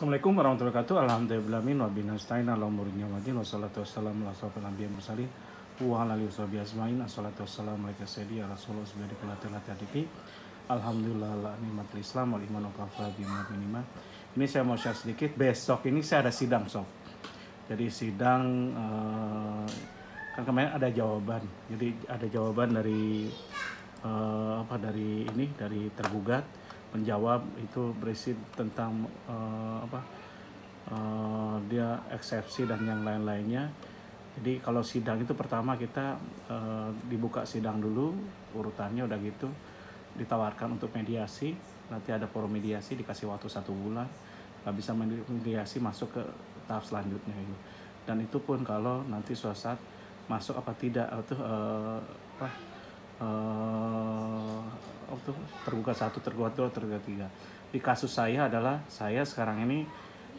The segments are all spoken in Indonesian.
Assalamualaikum warahmatullahi wabarakatuh. Alhamdulillahirrahmanirrahim. Wabinasta'in ala umuri ni'matin. Wassalatu wassalamu ala asrofil anbiya'i wal mursalin. Wa ala alihi washabihi ajma'in. Assalatu wassalamu alaika sayyidi ya Rasulullah subhanahu wa ta'ala. Alhamdulillah ala nikmatil Islam wal iman wa kafa bima minima. Ini saya mau share sedikit. Besok ini saya ada sidang, sob. Jadi sidang kan kemarin ada jawaban. Jadi ada jawaban dari dari tergugat menjawab, itu berisi tentang dia eksepsi dan yang lain-lainnya. Jadi kalau sidang itu pertama kita dibuka sidang dulu urutannya, udah gitu ditawarkan untuk mediasi, nanti ada forum mediasi, dikasih waktu 1 bulan, nggak bisa mediasi masuk ke tahap selanjutnya itu. Dan itu pun kalau nanti suatu saat masuk apa tidak tergugat 1, tergugat 2, tergugat 3. Di kasus saya adalah saya sekarang ini,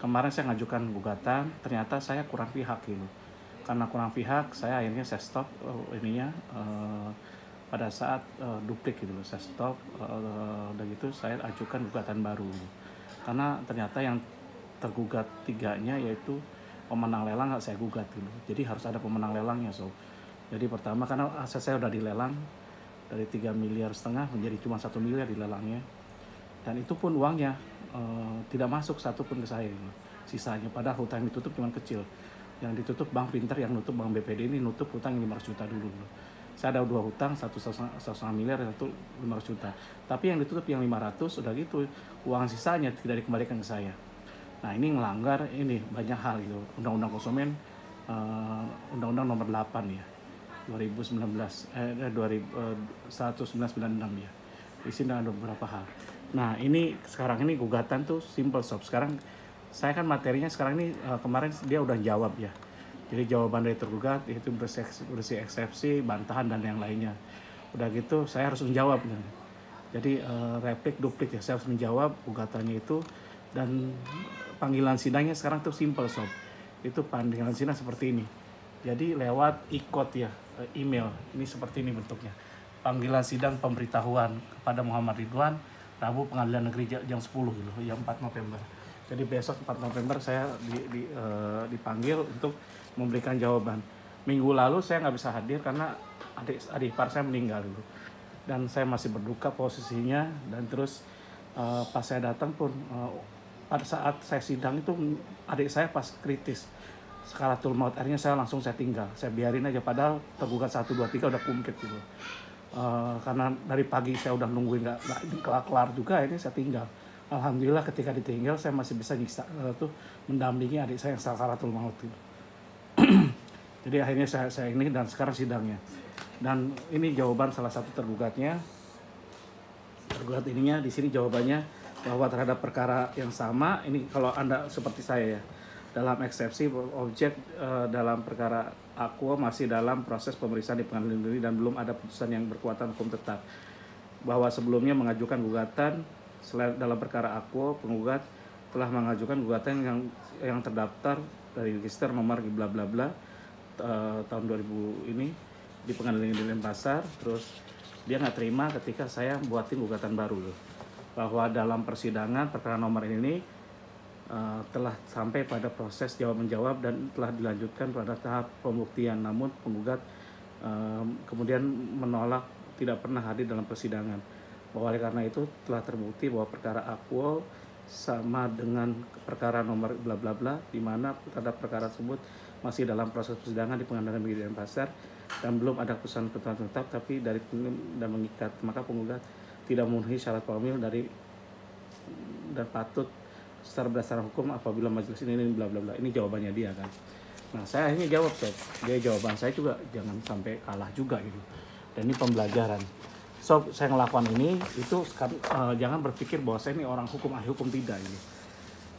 kemarin saya ngajukan gugatan, ternyata saya kurang pihak gitu. Karena kurang pihak, saya akhirnya saya stop pada saat duplik gitu loh, saya stop, udah gitu saya ajukan gugatan baru gitu. Karena ternyata yang tergugat 3-nya yaitu pemenang lelang nggak saya gugat gitu. Jadi harus ada pemenang lelangnya, so. Jadi pertama karena aset saya udah dilelang dari 3,5 miliar menjadi cuma 1 miliar dilelangnya, dan itu pun uangnya tidak masuk satu pun ke saya gitu. Sisanya padahal hutang yang ditutup cuma kecil, yang ditutup Bank Pinter, yang nutup Bank BPD ini nutup hutang yang 500 juta dulu. Saya ada 2 hutang, 1,5 miliar, 1 500 juta, tapi yang ditutup yang 500, udah gitu uang sisanya tidak dikembalikan ke saya. Nah ini melanggar ini banyak hal gitu, Undang-Undang Konsumen, Undang-Undang nomor 8 ya 1996 ya. Di sini ada beberapa hal. Nah ini sekarang ini gugatan tuh simple, sob. Sekarang saya kan materinya sekarang ini kemarin dia udah jawab ya. Jadi jawaban dari tergugat itu bersih eksepsi, bantahan dan yang lainnya. Udah gitu saya harus menjawab. Jadi replik duplik ya, saya harus menjawab gugatannya itu. Dan panggilan sidangnya sekarang tuh simple, sob. Itu panggilan sidang seperti ini. Jadi lewat e-code ya, email. Ini seperti ini bentuknya. Panggilan sidang pemberitahuan kepada Muhammad Ridwan, Rabu Pengadilan Negeri jam 10 gitu, jam 4 November. Jadi besok 4 November saya dipanggil untuk memberikan jawaban. Minggu lalu saya nggak bisa hadir karena adik ipar saya meninggal dulu. Dan saya masih berduka posisinya, dan terus pas saya datang pun pada saat saya sidang itu adik saya pas kritis skalatul maut, akhirnya saya tinggal, saya biarin aja, padahal tergugat 1, 2, 3 udah kumkit gitu. Karena dari pagi saya udah nungguin nggak kelar juga, ini saya tinggal. Alhamdulillah ketika ditinggal saya masih bisa mendampingi adik saya yang sakaratul maut gitu. Jadi akhirnya saya ini, dan sekarang sidangnya, dan ini jawaban salah satu tergugatnya. Tergugat ininya di sini jawabannya bahwa terhadap perkara yang sama ini, kalau Anda seperti saya ya, dalam eksepsi objek dalam perkara Aquo masih dalam proses pemeriksaan di pengadilan negeri dan belum ada putusan yang berkekuatan hukum tetap. Bahwa sebelumnya mengajukan gugatan selain dalam perkara Aquo, penggugat telah mengajukan gugatan yang terdaftar dari register nomor bla bla bla tahun 2000 ini di pengadilan negeri Denpasar. Terus dia nggak terima ketika saya buatin gugatan baru loh, bahwa dalam persidangan perkara nomor ini telah sampai pada proses jawab menjawab dan telah dilanjutkan pada tahap pembuktian, namun penggugat kemudian menolak, tidak pernah hadir dalam persidangan. Bahwa oleh karena itu telah terbukti bahwa perkara Aquo sama dengan perkara nomor bla bla bla, di mana terhadap perkara tersebut masih dalam proses persidangan di Pengadilan Negeri Denpasar dan belum ada putusan tetap tapi dari dan mengikat, maka penggugat tidak memenuhi syarat formil dari dan patut secara berdasarkan hukum apabila majelis ini bla bla bla. Ini jawabannya dia kan. Nah saya akhirnya jawab, sob. Dia jawaban saya juga jangan sampai kalah juga gitu. Dan ini pembelajaran. So saya ngelakukan ini itu jangan berpikir bahwa saya ini orang hukum, ahli hukum, tidak ini.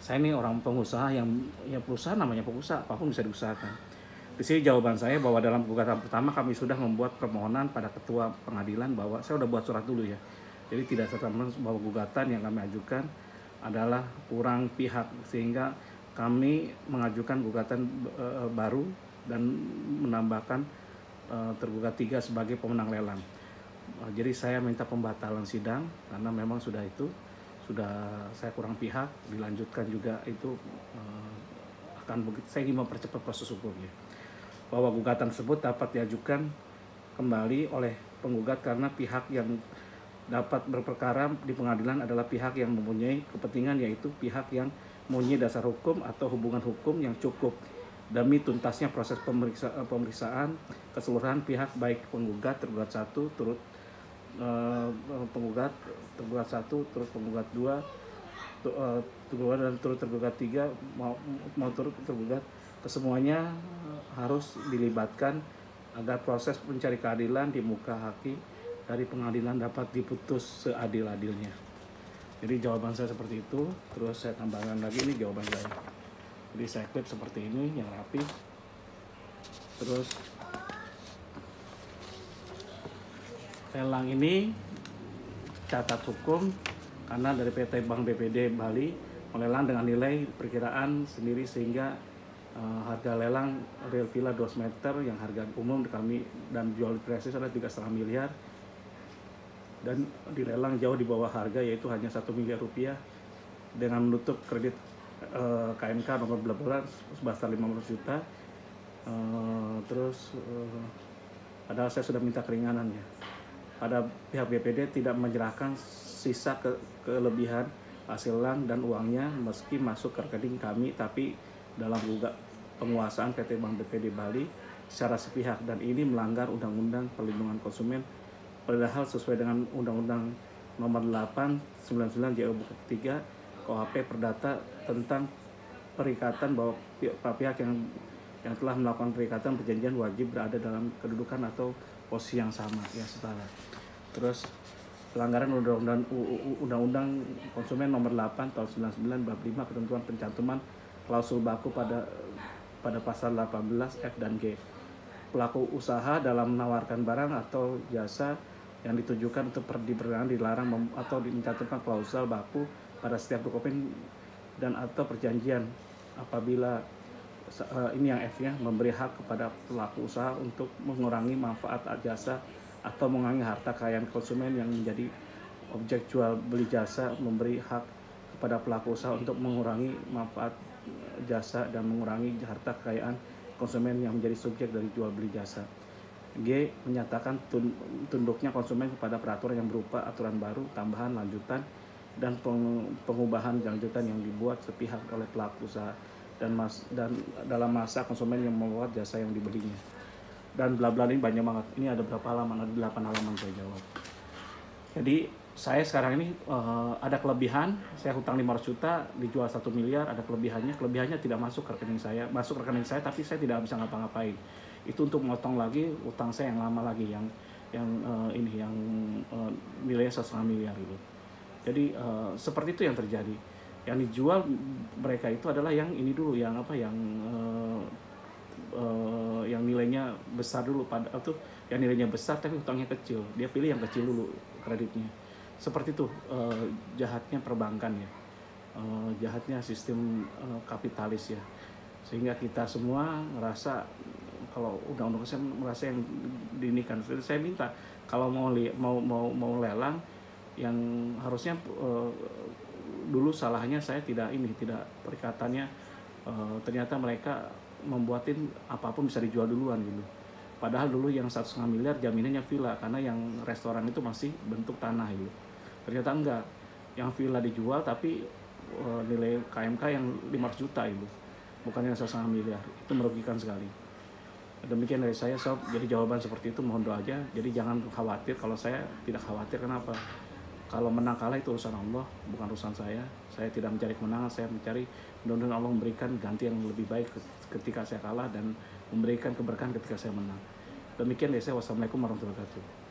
Saya ini orang pengusaha yang ya, perusahaan namanya pengusaha, apapun bisa diusahakan. Di sini jawaban saya bahwa dalam gugatan pertama kami sudah membuat permohonan pada ketua pengadilan, bahwa saya udah buat surat dulu ya. Jadi tidak serta-merta bahwa gugatan yang kami ajukan adalah kurang pihak, sehingga kami mengajukan gugatan baru dan menambahkan tergugat 3 sebagai pemenang lelang. Jadi saya minta pembatalan sidang karena memang sudah sudah saya kurang pihak, dilanjutkan juga itu akan begitu. Saya ingin mempercepat proses hukumnya, bahwa gugatan tersebut dapat diajukan kembali oleh penggugat karena pihak yang dapat berperkara di pengadilan adalah pihak yang mempunyai kepentingan, yaitu pihak yang mempunyai dasar hukum atau hubungan hukum yang cukup demi tuntasnya proses pemeriksaan keseluruhan pihak, baik penggugat, tergugat 1, turut penggugat, tergugat 1, turut penggugat 2, tergugat dan turut tergugat 3, mau turut tergugat, kesemuanya harus dilibatkan agar proses mencari keadilan di muka hakim dari pengadilan dapat diputus seadil-adilnya. Jadi jawaban saya seperti itu. Terus saya tambahkan lagi, ini jawaban saya. Jadi saya klip seperti ini yang rapi. Terus lelang ini catat hukum karena dari PT Bank BPD Bali melelang dengan nilai perkiraan sendiri, sehingga harga lelang real villa 2 meter yang harga umum kami dan jual prestis adalah 3,5 miliar, dan dilelang jauh di bawah harga, yaitu hanya 1 miliar rupiah, dengan menutup kredit KMK nomor bla sebesar 500 juta. Padahal saya sudah minta keringanan ya. Pada pihak BPD tidak menyerahkan sisa kelebihan hasil lelang dan uangnya meski masuk ke rekening kami, tapi dalam penguasaan PT Bank BPD Bali secara sepihak, dan ini melanggar Undang-Undang Perlindungan Konsumen, padahal sesuai dengan Undang-Undang Nomor 8 99 JO Buku 3 KUHP Perdata tentang perikatan, bahwa pihak yang telah melakukan perikatan perjanjian wajib berada dalam kedudukan atau posisi yang sama, ya setara. Terus pelanggaran Undang-Undang Konsumen Nomor 8 tahun 99 bab 5 ketentuan pencantuman klausul baku pada pasal 18 F dan G. Pelaku usaha dalam menawarkan barang atau jasa yang ditujukan untuk perdagangan dilarang atau mencantumkan klausul baku pada setiap dokumen dan atau perjanjian apabila ini yang F-nya memberi hak kepada pelaku usaha untuk mengurangi manfaat jasa atau mengurangi harta kekayaan konsumen yang menjadi objek jual beli jasa, memberi hak kepada pelaku usaha untuk mengurangi manfaat jasa dan mengurangi harta kekayaan konsumen yang menjadi subjek dari jual beli jasa. G. Menyatakan tunduknya konsumen kepada peraturan yang berupa aturan baru, tambahan, lanjutan, dan pengubahan lanjutan yang dibuat sepihak oleh pelaku usaha dan dalam masa konsumen yang membuat jasa yang dibelinya. Dan bla bla ini banyak banget. Ini ada berapa halaman? Ada 8 halaman saya jawab. Jadi saya sekarang ini ada kelebihan, saya hutang 500 juta, dijual 1 miliar, ada kelebihannya tidak masuk ke rekening saya, masuk ke rekening saya tapi saya tidak bisa ngapa-ngapain. Itu untuk memotong lagi utang saya yang lama lagi, yang nilainya 1,5 miliar gitu. Jadi seperti itu yang terjadi. Yang dijual mereka itu adalah yang ini dulu, yang nilainya besar dulu, yang nilainya besar tapi hutangnya kecil. Dia pilih yang kecil dulu kreditnya. Seperti itu jahatnya perbankan ya, jahatnya sistem kapitalis ya, sehingga kita semua ngerasa kalau undang-undang saya merasa yang diinikan. Saya minta kalau mau lelang, yang harusnya dulu salahnya saya tidak perikatannya, ternyata mereka membuatin apapun bisa dijual duluan gitu. Padahal dulu yang 1,5 miliar jaminannya villa, karena yang restoran itu masih bentuk tanah gitu. Ternyata enggak, yang villa dijual tapi nilai KMK yang 500 juta itu, bukan yang 1,5 miliar. Itu merugikan sekali. Demikian dari saya sob. Jadi jawaban seperti itu, mohon doa aja. Jadi jangan khawatir. Kalau saya tidak khawatir, kenapa? Kalau menang kalah itu urusan Allah, bukan urusan saya. Saya tidak mencari kemenangan, saya mencari mudah-mudahan Allah memberikan ganti yang lebih baik ketika saya kalah dan memberikan keberkahan ketika saya menang. Demikian dari saya. Wassalamualaikum warahmatullahi wabarakatuh.